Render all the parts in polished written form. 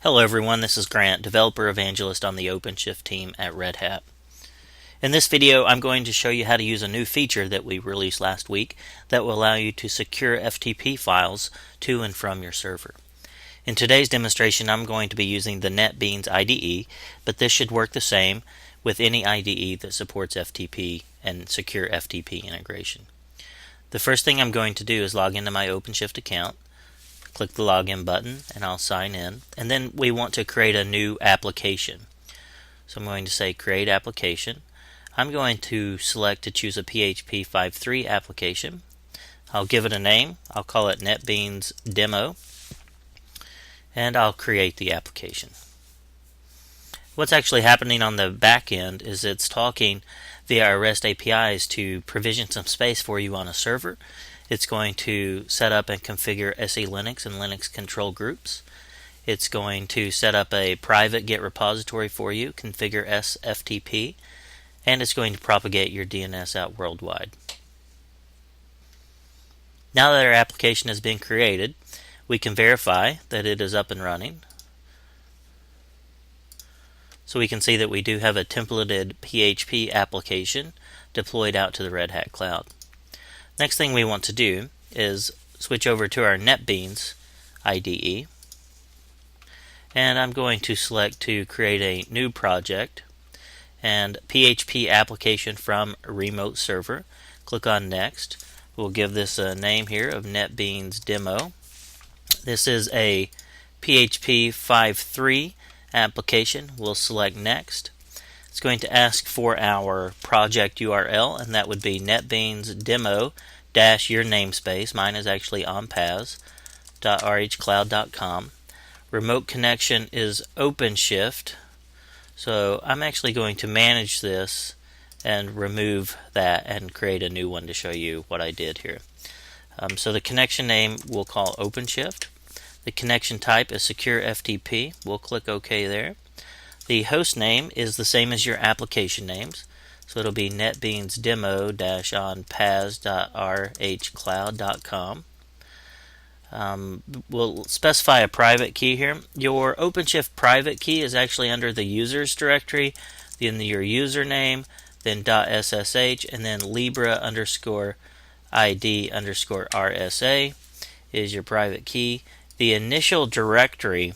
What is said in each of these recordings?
Hello everyone, this is Grant, Developer Evangelist on the OpenShift team at Red Hat. In this video I'm going to show you how to use a new feature that we released last week that will allow you to secure FTP files to and from your server. In today's demonstration I'm going to be using the NetBeans IDE, but this should work the same with any IDE that supports FTP and secure FTP integration. The first thing I'm going to do is log into my OpenShift account. Click the login button and I'll sign in, and then we want to create a new application. So I'm going to say create application. I'm going to select to choose a PHP 5.3 application. I'll give it a name. I'll call it NetBeans Demo, and I'll create the application. What's actually happening on the back end is it's talking via our REST APIs to provision some space for you on a server. It's going to set up and configure SE Linux and Linux control groups. It's going to set up a private Git repository for you, configure SFTP, and it's going to propagate your DNS out worldwide. Now that our application has been created, we can verify that it is up and running. So we can see that we do have a templated PHP application deployed out to the Red Hat cloud. Next thing we want to do is switch over to our NetBeans IDE, and I'm going to select to create a new project and PHP application from a remote server. Click on Next. We'll give this a name here of NetBeans Demo. This is a PHP 5.3 application. We'll select Next. It's going to ask for our project URL, and that would be NetBeans Demo your namespace. Mine is actually onpaz.rhcloud.com. Remote connection is OpenShift. So I'm actually going to manage this and remove that and create a new one to show you what I did here. So the connection name we'll call OpenShift. The connection type is secure FTP. We'll click OK there. The host name is the same as your application names, so it'll be NetBeans Demo-on-paz.rhcloud.com. We'll specify a private key here. Your OpenShift private key is actually under the users directory, then your username, then .ssh, and then libra_id_rsa is your private key. The initial directory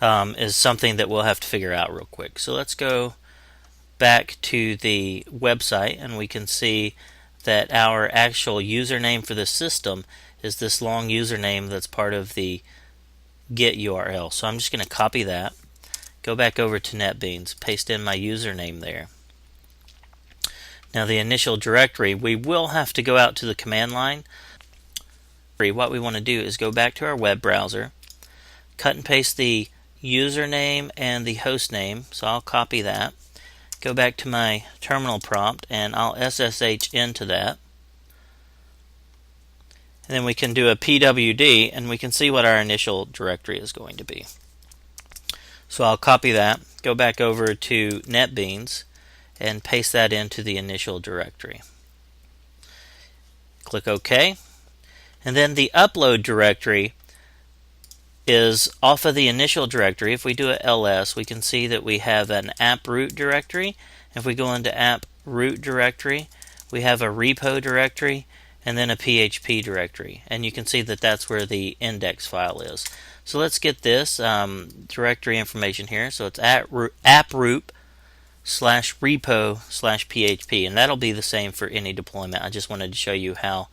is something that we'll have to figure out real quick. So let's go back to the website, and we can see that our actual username for the system is this long username that's part of the Git URL. So I'm just going to copy that, go back over to NetBeans, paste in my username there. Now the initial directory, we will have to go out to the command line. What we want to do is go back to our web browser, cut and paste the username and the host name, so I'll copy that, go back to my terminal prompt, and I'll SSH into that, and then we can do a pwd and we can see what our initial directory is going to be. So I'll copy that, go back over to NetBeans and paste that into the initial directory. Click OK, and then the upload directory is off of the initial directory. If we do a ls, we can see that we have an app root directory. If we go into app root directory, we have a repo directory and then a PHP directory, and you can see that that's where the index file is. So let's get this directory information here. So it's approot/repo/php, and that'll be the same for any deployment. I just wanted to show you how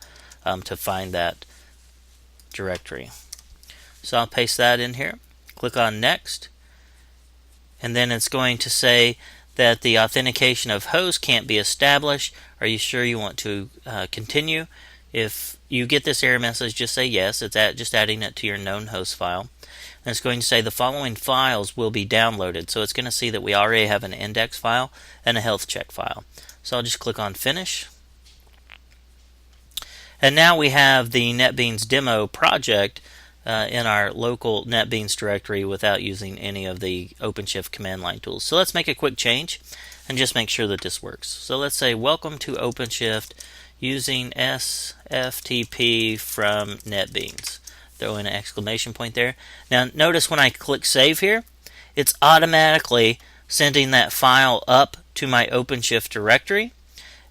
to find that directory. So I'll paste that in here, click on Next, and then it's going to say that the authentication of host can't be established. Are you sure you want to continue? If you get this error message, just say yes. It's just adding it to your known host file. And it's going to say the following files will be downloaded. So it's going to see that we already have an index file and a health check file. So I'll just click on Finish. And now we have the NetBeans Demo project in our local NetBeans directory without using any of the OpenShift command line tools. So let's make a quick change and just make sure that this works. So let's say welcome to OpenShift using SFTP from NetBeans. Throw in an exclamation point there. Now notice when I click save here, it's automatically sending that file up to my OpenShift directory.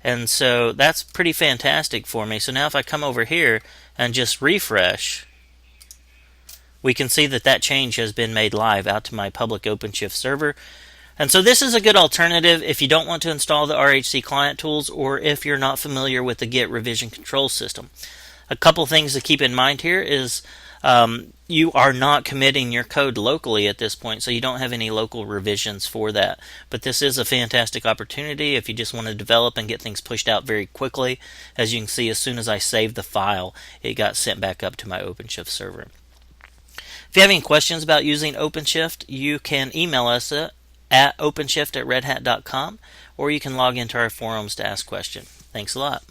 And so that's pretty fantastic for me. So now if I come over here and just refresh, we can see that that change has been made live out to my public OpenShift server. And so this is a good alternative if you don't want to install the RHC client tools, or if you're not familiar with the Git revision control system. A couple things to keep in mind here is you are not committing your code locally at this point, so you don't have any local revisions for that. But this is a fantastic opportunity if you just want to develop and get things pushed out very quickly. As you can see, as soon as I saved the file, it got sent back up to my OpenShift server. If you have any questions about using OpenShift, you can email us at openshift@redhat.com, or you can log into our forums to ask questions. Thanks a lot.